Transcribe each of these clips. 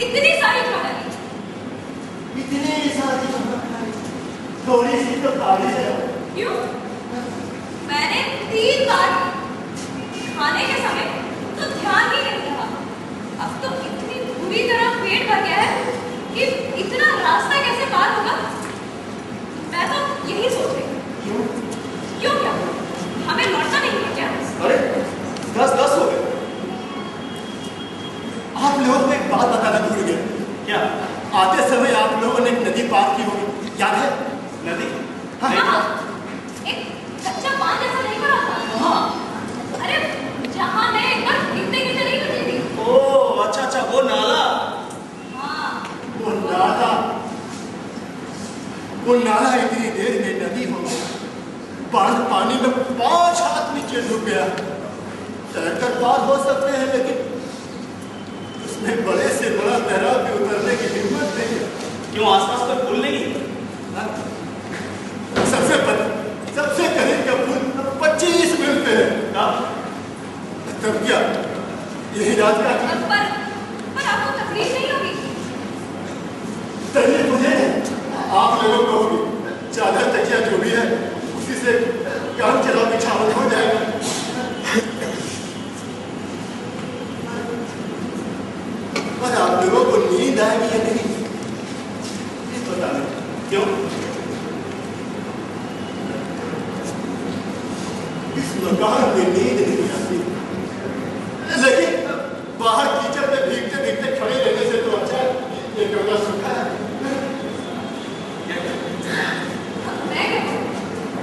इतनी सारी खाना इतनी सारी थोड़ी सी तो खाली है। क्यों? मैंने 3 बार खाने के समय तो ध्यान ही नहीं रहा। अब तो इतनी बुरी तरह पेट भर गया है कि इतना रास्ता कैसे पार होगा। मैं तो यही सोच रही हूँ। क्यों क्या हमें लौटना नहीं है क्या? अरे 10 हो गए। आप लोगों को एक बात बताना भूल गए। क्या? आते समय आप लोगों ने एक नदी पार की होगी, याद है? नदी? हाँ, एक कच्चा पान जैसा नहीं पड़ा था। हाँ। अरे जहाँ मैं एक बार गिरते गिरते नहीं बची थी। ओह अच्छा, वो नाला। हाँ, वो नाला इतनी देर में नदी हो गया। बाढ़ पानी में 5 हाथ नीचे डूब गया। तैरकर पार हो सकते हैं, लेकिन उसमें बड़े से बड़ा तैराक भी उतरने की हिम्मत नहीं है। क्यों आसपास कोई पुल नहीं है? सबसे करीब का पुल 25 मील पे है। तब क्या यही रात का? पर आपको तकलीफ नहीं होगी? तकलीफ मुझे आप लोगों को होगी। चादर तकिया जो भी है उसी से काम चला बिछावन हो जाएगा। पर आप लोगों को नींद आएगी या नहीं पता नहीं। क्यों? इस मकान में नींद नहीं आती, लेकिन बाहर कीचड़ में भीगते भीगते खड़े रहने से तो अच्छा ये कमरा सूखा है।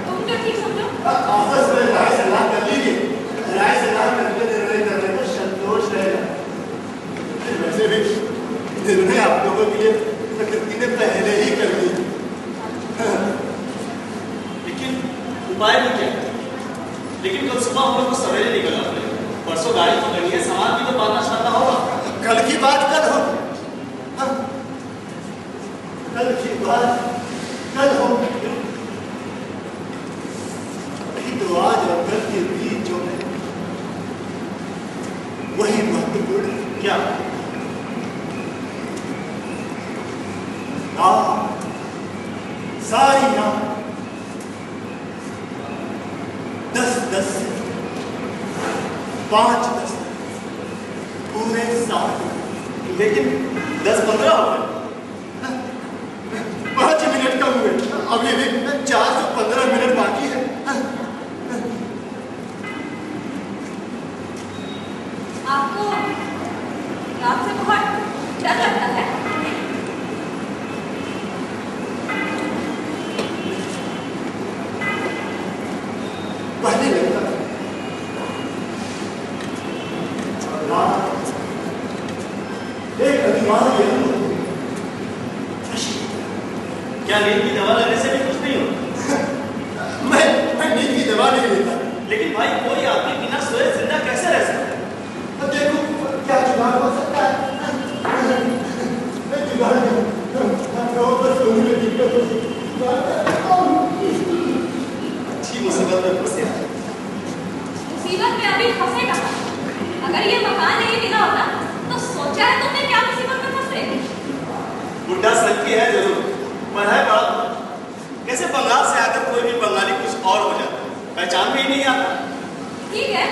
तुम क्या ठीक समझो? आपस में राय सलाह कर लीजिए। राय सलाह करके निर्णय करने को संतोष रहेगा। वैसे भी निर्णय आप लोगों के लिए प्रकृति ने पहले ही कर दी। लेकिन उपाय भी क्या है? लेकिन कल सुबह हम लोग को सवेरे निकलना पड़ेगा। परसों गाड़ी तो करनी है, सामान भी तो बांधना चाहता होगा। कल की बात कल हो। कल की बात कल हो। तो आज और कल के बीच जो है वही महत्वपूर्ण है। क्या? सारी नाम 10-10 से 5-10 पूरे 7। लेकिन 10-15 हो गए। 5 मिनट कम हुए। अभी भी 4 से 15 मिनट बाकी है। आपको रात से बहुत डर लगता है? पहले लगता था। एक अनिवार्य क्या नींद की दवा लेने से भी कुछ नहीं होता? मैं नींद की दवा नहीं लेता। लेकिन भाई कोई आदमी बिना सोए जिंदा कैसे रह सकता है? देखो क्या जुगाड़ हो सकता है। जुगाड़ अच्छी मुसीबत में फंसे। मुसीबत में अभी फंसे कहाँ? अगर ये मकान नहीं मिला होता तो सोचा है तुमने क्या मुसीबत में फंसे? बुढ़ा सच्ची है जरूर, पर है बड़ा। कैसे बंगाल से आकर कोई भी बंगाली कुछ और हो जाता है, पहचान में ही नहीं आता। ठीक है,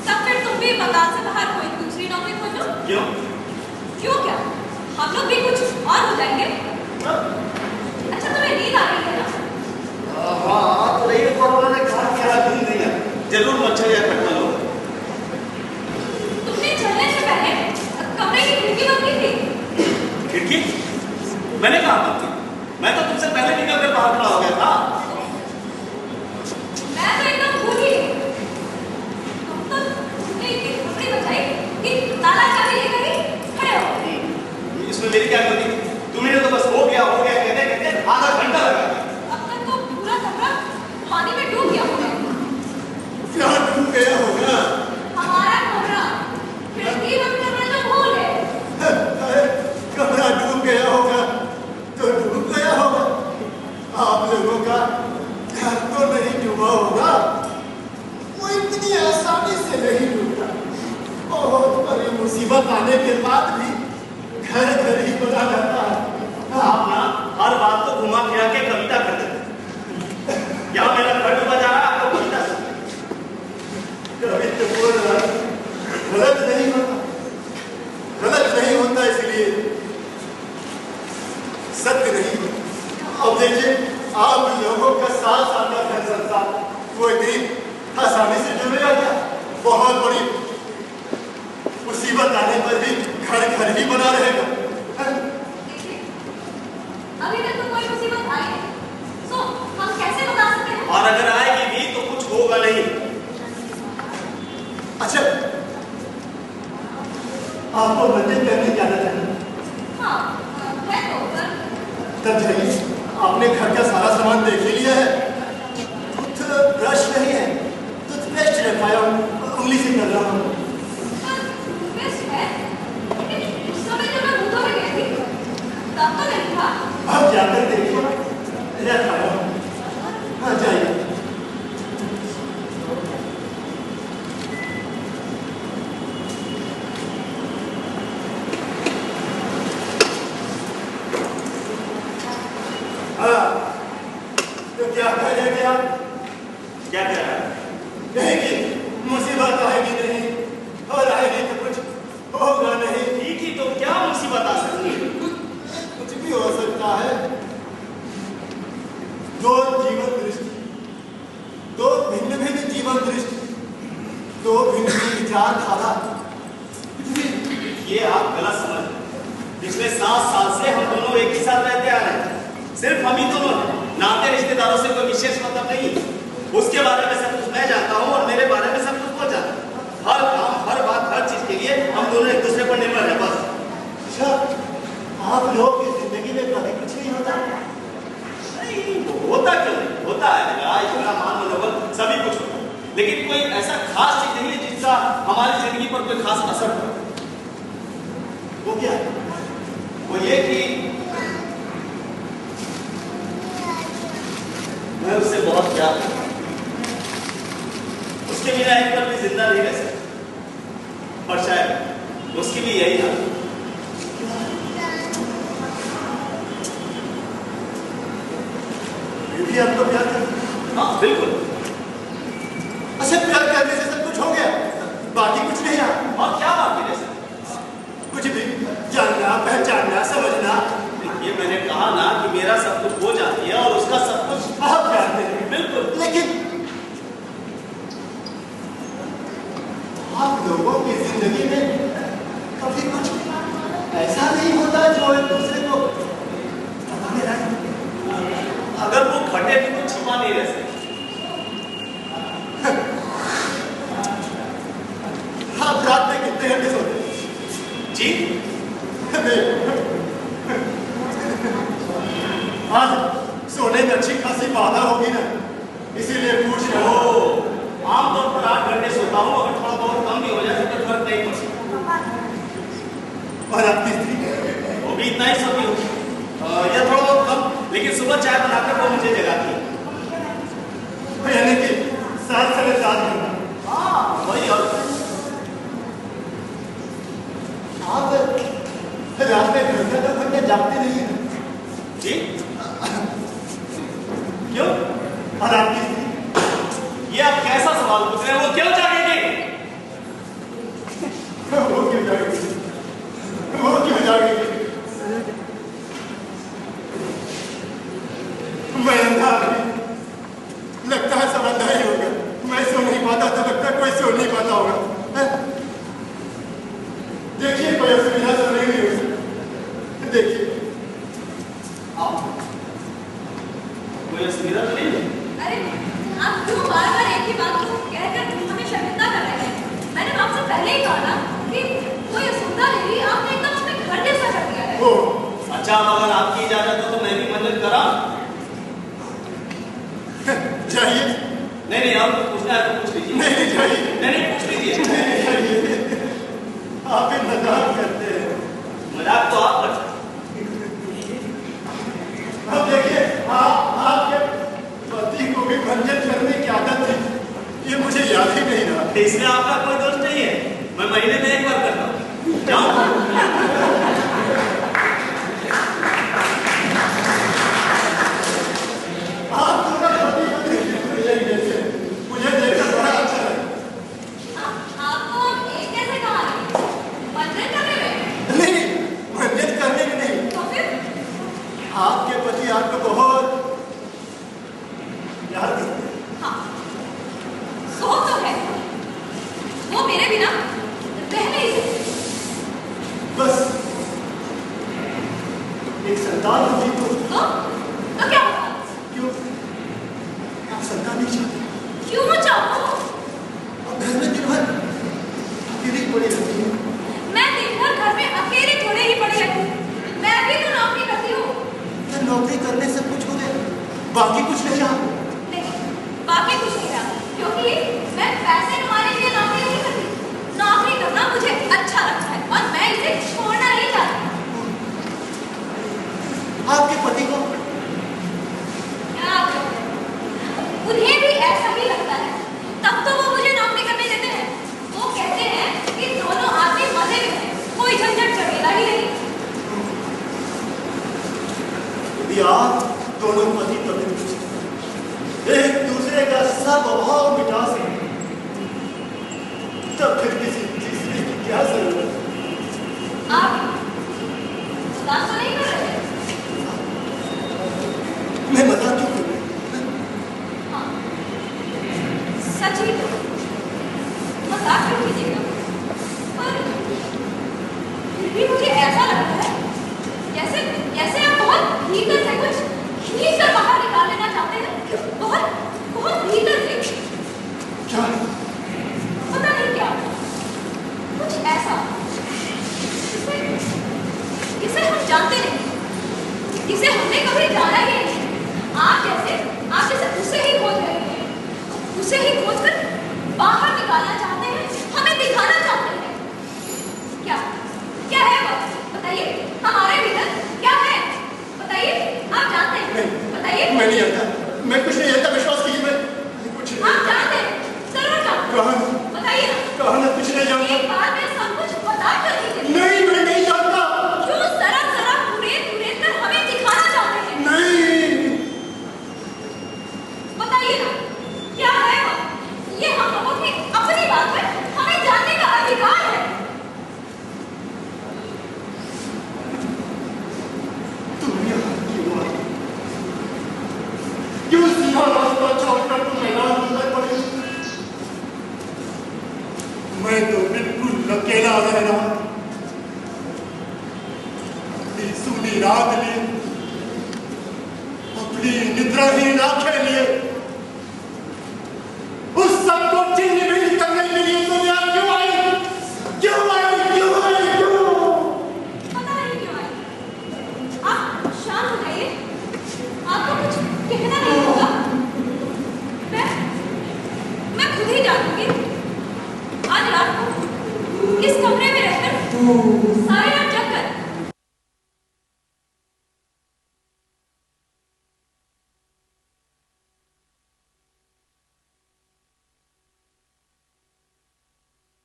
तब फिर तुम भी बंगाल से बाहर कोई दूसरी नौकरी खोजो। क्यों? क्यों क्या? हम लोग भी कुछ और हो जाएंगे। अच्छा तुम्हें नींद आ रही है ना? हाँ तो नहीं, कोरोना ने कहा कि यार नींद नहीं है। जरूर मच्छर या कटवा लो। तुमने चलने से पहले कमरे की खिड़की बंद की थी? खिड़की? मैंने कहा बंद की? मैं तो तुमसे पहले निकल कर बाहर खड़ा हो गया था। मैं तो एकदम भूल ही गई। तुम तो तुमने इतनी खबरें बचाई कि ताला चाबी लेकर ही खड़े हो। इसमें मेरी क्या गलती? तुम्हें तो बस हो गया कहते कहते आधा घंटा लगा। अब तक तो पूरा कमरा पानी में डूब गया होगा। क्या डूब गया होगा? हमारा कमरा खिड़की बंद करना तो भूल है। कमरा डूब गया होगा तो डूब गया होगा। आप लोगों का घर तो नहीं डूबा होगा। वो इतनी आसानी से नहीं डूबता। बहुत बड़ी मुसीबत आने के बाद भी घर घर ही बना जाता है। आप ना हर बात को घुमा फिरा के कविता कर देते हैं। क्या मेरा घर डूबा जा रहा है आपको कविता से? कभी तो बोल रहा है, गलत नहीं होता, गलत नहीं होता, इसलिए सत्य नहीं होता। अब देखिए, आप लोगों का साथ आता है संसार, वो दिन आसानी से जुड़ेगा क्या? बहुत बड़ी मुसीबत आने पर भी घर घर ही बना रहेगा। देखिए, अभी तक तो कोई मुसीबत आई नहीं, सो हम कैसे बता सकते हैं? और अगर आएगी भी तो कुछ होगा नहीं। अच्छा, आपको मंदिर करने जाना चाहिए। हाँ, है तो पर तब जाइए, आपने घर का सारा सामान देख ही लिया है। ब्रश नहीं है, टूथपेस्ट रखा है, उंगली से कर रहा हूँ। टूथपेस्ट है, लेकिन उस समय जब मैं मुंह धोने गई थी, तब तो नहीं था। अब जाकर देखिए, रखा है। हाँ, जाइए। हाँ, तो क्या करेंगे आप? क्या कह रहा है? कहेंगे मुसीबत आएगी नहीं, और आएगी तो कुछ होगा नहीं। ठीक ही तो, क्या मुसीबत आ सकती है? कुछ भी हो सकता है। दो जीवन दृष्टि, दो भिन्न भिन्न जीवन दृष्टि, दो भिन्न भिन्न विचारधारा, कुछ भी। ये आप गलत समझ रहे हैं। पिछले 7 साल से हम दोनों एक ही साथ रहते आ रहे हैं। सिर्फ हम ही दोनों हैं, नाते रिश्तेदारों से कोई विशेष मतलब नहीं है। उसके बारे में सब कुछ मैं जानता हूँ और मेरे बारे में सब कुछ वो जानता है। हर काम, हर बात, हर चीज के लिए हम दोनों एक दूसरे पर निर्भर है, बस। अच्छा, आप लोग की जिंदगी में कभी कुछ नहीं होता? नहीं, होता क्यों नहीं? होता है, लड़ाई झगड़ा, मान मनोबल, सभी कुछ होता है। लेकिन कोई ऐसा खास चीज नहीं है जिसका हमारी जिंदगी पर कोई खास असर पड़े। वो क्या है? वो ये कि मैं उससे बहुत प्यार करता हूं। उसके बिना एक पल भी जिंदा नहीं रह सकता, और शायद उसकी भी यही हाल। ये भी आपको प्यार करते? हाँ, बिल्कुल। अच्छा, प्यार करने से सब कुछ हो गया, बाकी कुछ नहीं रहा? और क्या बाकी रह सकता? कुछ भी जानना, पहचानना, समझना। ये मैंने कहा ना कि मेरा सब कुछ हो जाती है और उसका सब कुछ। आप जानते हैं, बिल्कुल। लेकिन आप लोगों की जिंदगी में कभी कुछ ऐसा नहीं होता जो एक दूसरे को पता नहीं रहा? अगर वो घटे भी तो छिपा नहीं रह सकते। आप रात में कितने घंटे सोते हैं? जी, आज सोने में अच्छी खासी बाधा होगी ना, इसीलिए पूछ रहा हूँ। आमतौर पर 8 घंटे सोता हूँ, अगर थोड़ा बहुत कम भी हो जाए तो फर्क नहीं पड़ता। और आपकी स्त्री? वो भी इतना ही सोती होगी, या थोड़ा बहुत कम, लेकिन सुबह चाय बनाकर वो मुझे जगाती है। यानी कि 7 से 7 घंटा। हाँ, वही। और आप रात में घंटे 2 घंटे जागते नहीं हैं? जी, क्यों? और आपकी स्त्री? ये आप कैसा सवाल पूछ रहे हैं? वो क्यों जागेगी? वो क्यों जागेगी? वो क्यों जागेगी? मैं अंधा आदमी, लगता है सब अंधा ही होगा। मैं सो नहीं पाता तो लगता है कोई सो नहीं पाता होगा। देखिए, कोई असुविधा तो नहीं हुई उसमें। देखिए, कोई असुविधा तो नहीं है? अरे, आप क्यों बार-बार एक ही बात को कहकर हमें शर्मिंदा कर रहे हैं? मैंने तो आपसे पहले ही कहा ना कि कोई असुविधा नहीं, आपने एकदम अपने घर जैसा कर दिया है। ओ, अच्छा, अगर आपकी इजाजत हो तो मैं भी मदद करा। चाहिए? नहीं, अब पूछना है तो पूछ लीजिए। नहीं चाहिए। नहीं, पूछ लीजिए। नहीं चाहिए। आप ही मजाक करते हैं। मजाक तो आप करते हैं। अब देखिए, आपके पति को भी भंजन करने की आदत थी, ये मुझे याद ही नहीं रहा। इसमें आपका कोई दोष नहीं है। मैं महीने में 1 बार करता हूँ। जाओ। सरदार होगी तो क्या होगा? क्यों आप सरकार नहीं चाहते? क्यों चाहो? अब घर में दिन भर अकेली पड़ी रहती है। मैं दिन भर घर में अकेले थोड़े ही पड़ी रहती हूँ। मैं भी तो नौकरी करती हूँ। तो नौकरी करने से कुछ हो गया, बाकी कुछ नहीं रहा। नहीं, बाकी कुछ नहीं रहा, क्योंकि मैं पैसे कमाने के लिए नौकरी नहीं करती। नौकरी करना मुझे अच्छा लगता है और मैं इसे छोड़ना नहीं चाहती। आपके पति को क्या करूं? उन्हें भी ऐसा ही लगता है, तब तो वो मुझे नौकरी करने देते हैं। वो कहते हैं कि दोनों आदमी मजे में हैं, कोई झंझट चढ़ेगा ही नहीं। यदि आप दोनों पति पत्नी एक दूसरे का सब अभाव मिटा सके, तब फिर किसी तीसरे की क्या जरूरत? आप मजाक तो नहीं कर रहे? मैं मजाक क्यों करूं? हाँ, सच ही तो मजाक क्यों कीजिएगा? पर फिर भी मुझे ऐसा लगता है जैसे जैसे आप बहुत भीतर से कुछ खींच कर बाहर निकाल लेना चाहते हैं। बहुत बहुत भीतर से। क्या? पता नहीं क्या, कुछ ऐसा जिसे हम जानते नहीं, जिसे हमने कभी जाना ही नहीं। आप जैसे उसे ही खोज रहे हैं, उसे ही खोज कर बाहर निकालना चाहते हैं, हमें दिखाना चाहते हैं। क्या क्या है वो? बताइए, हमारे भीतर क्या है? बताइए, आप जानते हैं? बताइए। मैं नहीं जानता, मैं कुछ नहीं जानता, विश्वास कीजिए, मैं कुछ नहीं आप जानता। जानते हैं, जरूर जानते हैं। कहाँ? बताइए ना। कहाँ? मैं कुछ नहीं जानता। एक बार में सब कुछ बता कर दीजिए। नहीं, मैं नहीं जानता। जो जरा जरा पूरे कर हमें दिखाना चाहते हैं। नहीं। बताइए ना, क्या है वो? ये हम लोगों की अपनी बात है, हमें जानने का अधिकार है। तुम यहाँ क्यों आई? क्यों सीधा रास्ता छोड़कर तुम मैदान में उतर पड़ी? मैं तो बिल्कुल अकेला रह रहा, अपनी सूनी रात लिए, अपनी निद्राहीन आंखें लिए